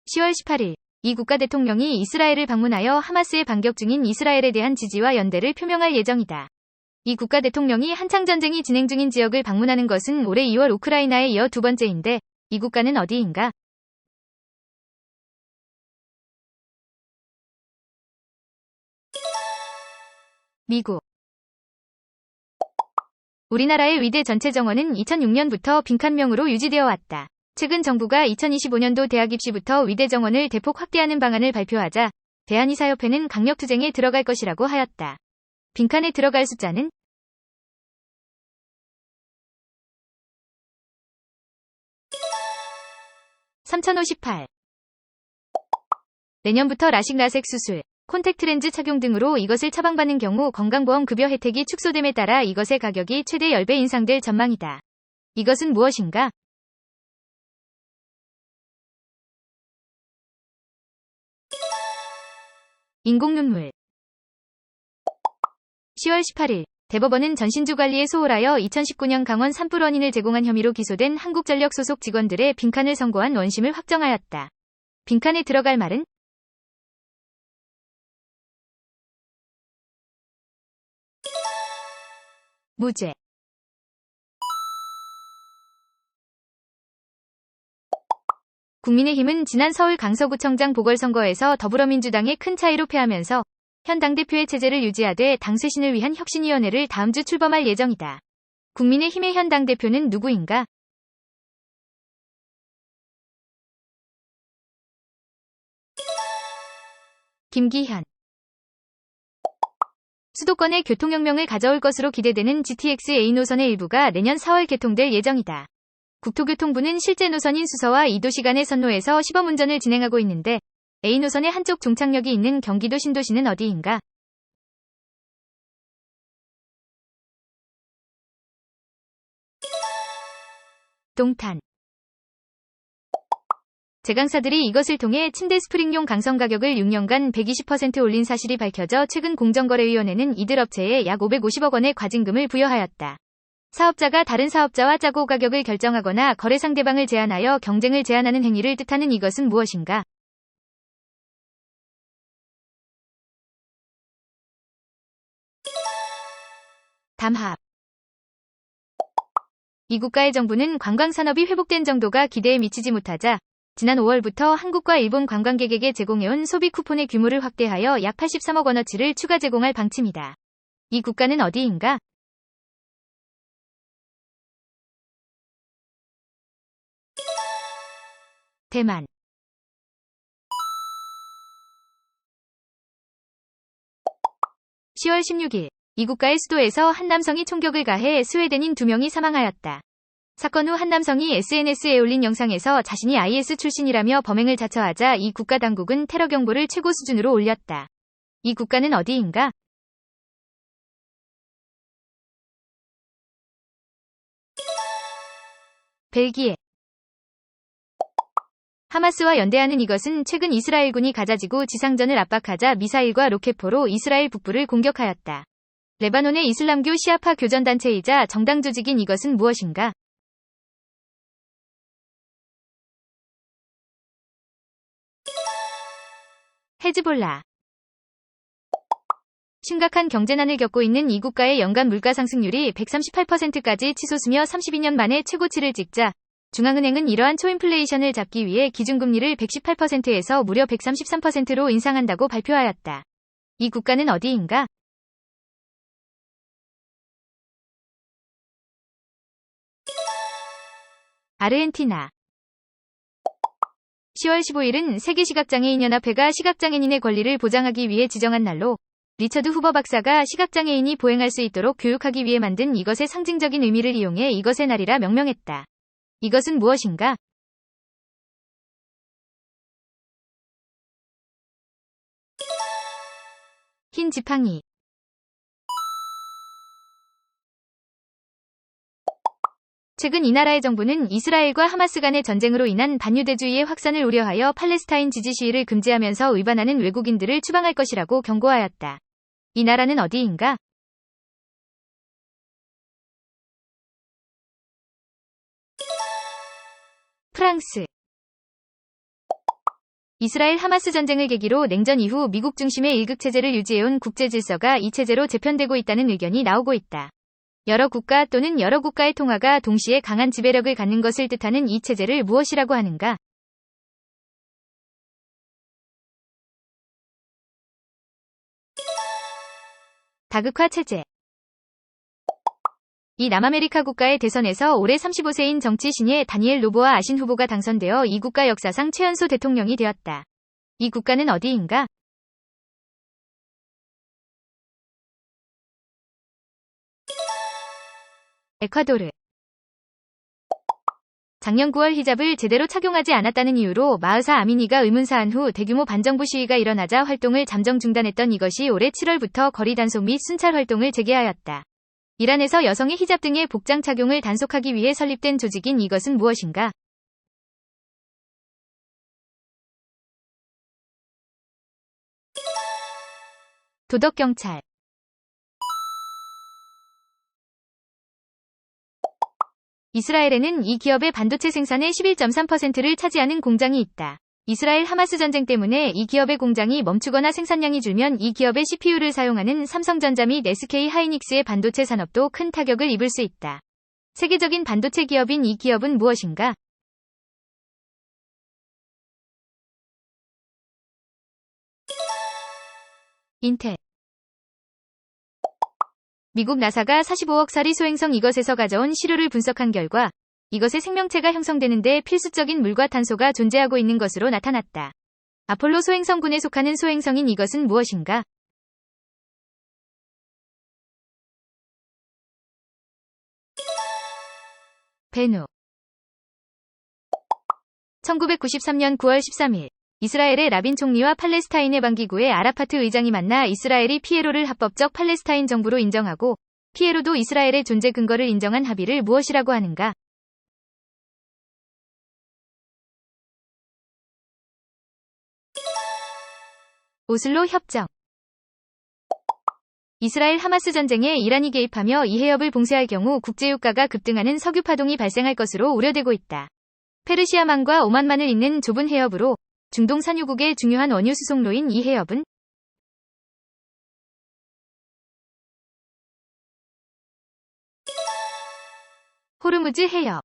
10월 18일, 이 국가 대통령이 이스라엘을 방문하여 하마스에 반격 중인 이스라엘에 대한 지지와 연대를 표명할 예정이다. 이 국가 대통령이 한창 전쟁이 진행 중인 지역을 방문하는 것은 올해 2월 우크라이나에 이어 두 번째인데, 이 국가는 어디인가? 미국. 우리나라의 의대 전체 정원은 2006년부터 빈칸명으로 유지되어 왔다. 최근 정부가 2025년도 대학 입시부터 의대 정원을 대폭 확대하는 방안을 발표하자 대한의사협회는 강력투쟁에 들어갈 것이라고 하였다. 빈칸에 들어갈 숫자는 3058. 내년부터 라식 라섹 수술, 콘택트렌즈 착용 등으로 이것을 처방받는 경우 건강보험 급여 혜택이 축소됨에 따라 이것의 가격이 최대 10배 인상될 전망이다. 이것은 무엇인가? 인공눈물. 10월 18일, 대법원은 전신주 관리에 소홀하여 2019년 강원 산불 원인을 제공한 혐의로 기소된 한국전력 소속 직원들의 빈칸을 선고한 원심을 확정하였다. 빈칸에 들어갈 말은? 무죄. 국민의힘은 지난 서울 강서구청장 보궐선거에서 더불어민주당에 큰 차이로 패하면서 현 당대표의 체제를 유지하되 당 쇄신을 위한 혁신위원회를 다음 주 출범할 예정이다. 국민의힘의 현 당대표는 누구인가? 김기현. 수도권에 교통혁명을 가져올 것으로 기대되는 GTX A노선의 일부가 내년 4월 개통될 예정이다. 국토교통부는 실제 노선인 수서와 이도시 간의 선로에서 시범운전을 진행하고 있는데 A노선의 한쪽 종착역이 있는 경기도 신도시는 어디인가? 동탄. 제강사들이 이것을 통해 침대 스프링용 강성 가격을 6년간 120% 올린 사실이 밝혀져 최근 공정거래위원회는 이들 업체에 약 550억 원의 과징금을 부여하였다. 사업자가 다른 사업자와 짜고 가격을 결정하거나 거래 상대방을 제한하여 경쟁을 제한하는 행위를 뜻하는 이것은 무엇인가? 담합. 이 국가의 정부는 관광산업이 회복된 정도가 기대에 미치지 못하자 지난 5월부터 한국과 일본 관광객에게 제공해온 소비 쿠폰의 규모를 확대하여 약 83억 원어치를 추가 제공할 방침이다. 이 국가는 어디인가? 대만. 10월 16일, 이 국가의 수도에서 한 남성이 총격을 가해 스웨덴인 2명이 사망하였다. 사건 후 한 남성이 SNS에 올린 영상에서 자신이 IS 출신이라며 범행을 자처하자 이 국가 당국은 테러 경보를 최고 수준으로 올렸다. 이 국가는 어디인가? 벨기에. 하마스와 연대하는 이것은 최근 이스라엘군이 가자지구 지상전을 압박하자 미사일과 로켓포로 이스라엘 북부를 공격하였다. 레바논의 이슬람교 시아파 교전단체이자 정당 조직인 이것은 무엇인가? 헤즈볼라. 심각한 경제난을 겪고 있는 이 국가의 연간 물가 상승률이 138%까지 치솟으며 32년 만에 최고치를 찍자 중앙은행은 이러한 초인플레이션을 잡기 위해 기준금리를 118%에서 무려 133%로 인상한다고 발표하였다. 이 국가는 어디인가? 아르헨티나. 10월 15일은 세계시각장애인연합회가 시각장애인의 권리를 보장하기 위해 지정한 날로 리처드 후버 박사가 시각장애인이 보행할 수 있도록 교육하기 위해 만든 이것의 상징적인 의미를 이용해 이것의 날이라 명명했다. 이것은 무엇인가? 흰 지팡이. 최근 이 나라의 정부는 이스라엘과 하마스 간의 전쟁으로 인한 반유대주의의 확산을 우려하여 팔레스타인 지지 시위를 금지하면서 위반하는 외국인들을 추방할 것이라고 경고하였다. 이 나라는 어디인가? 프랑스. 이스라엘 하마스 전쟁을 계기로 냉전 이후 미국 중심의 일극체제를 유지해온 국제질서가 이 체제로 재편되고 있다는 의견이 나오고 있다. 여러 국가 또는 여러 국가의 통화가 동시에 강한 지배력을 갖는 것을 뜻하는 이 체제를 무엇이라고 하는가? 다극화 체제. 이 남아메리카 국가의 대선에서 올해 35세인 정치 신예 다니엘 노보아 아신 후보가 당선되어 이 국가 역사상 최연소 대통령이 되었다. 이 국가는 어디인가? 에콰도르. 작년 9월 히잡을 제대로 착용하지 않았다는 이유로 마흐사 아미니가 의문사한 후 대규모 반정부 시위가 일어나자 활동을 잠정 중단했던 이것이 올해 7월부터 거리 단속 및 순찰 활동을 재개하였다. 이란에서 여성의 히잡 등의 복장 착용을 단속하기 위해 설립된 조직인 이것은 무엇인가? 도덕경찰. 이스라엘에는 이 기업의 반도체 생산의 11.3%를 차지하는 공장이 있다. 이스라엘 하마스 전쟁 때문에 이 기업의 공장이 멈추거나 생산량이 줄면 이 기업의 CPU를 사용하는 삼성전자 및 SK 하이닉스의 반도체 산업도 큰 타격을 입을 수 있다. 세계적인 반도체 기업인 이 기업은 무엇인가? 인텔. 미국 나사가 45억짜리 소행성 이것에서 가져온 시료를 분석한 결과 이것의 생명체가 형성되는데 필수적인 물과 탄소가 존재하고 있는 것으로 나타났다. 아폴로 소행성군에 속하는 소행성인 이것은 무엇인가? 베누. 1993년 9월 13일 이스라엘의 라빈 총리와 팔레스타인의 반기구의 아라파트 의장이 만나 이스라엘이 피에로를 합법적 팔레스타인 정부로 인정하고 피에로도 이스라엘의 존재 근거를 인정한 합의를 무엇이라고 하는가? 오슬로 협정. 이스라엘 하마스 전쟁에 이란이 개입하며 이 해협을 봉쇄할 경우 국제유가가 급등하는 석유 파동이 발생할 것으로 우려되고 있다. 페르시아만과 오만만을 잇는 좁은 해협으로 중동 산유국의 중요한 원유 수송로인 이 해협은 호르무즈 해협.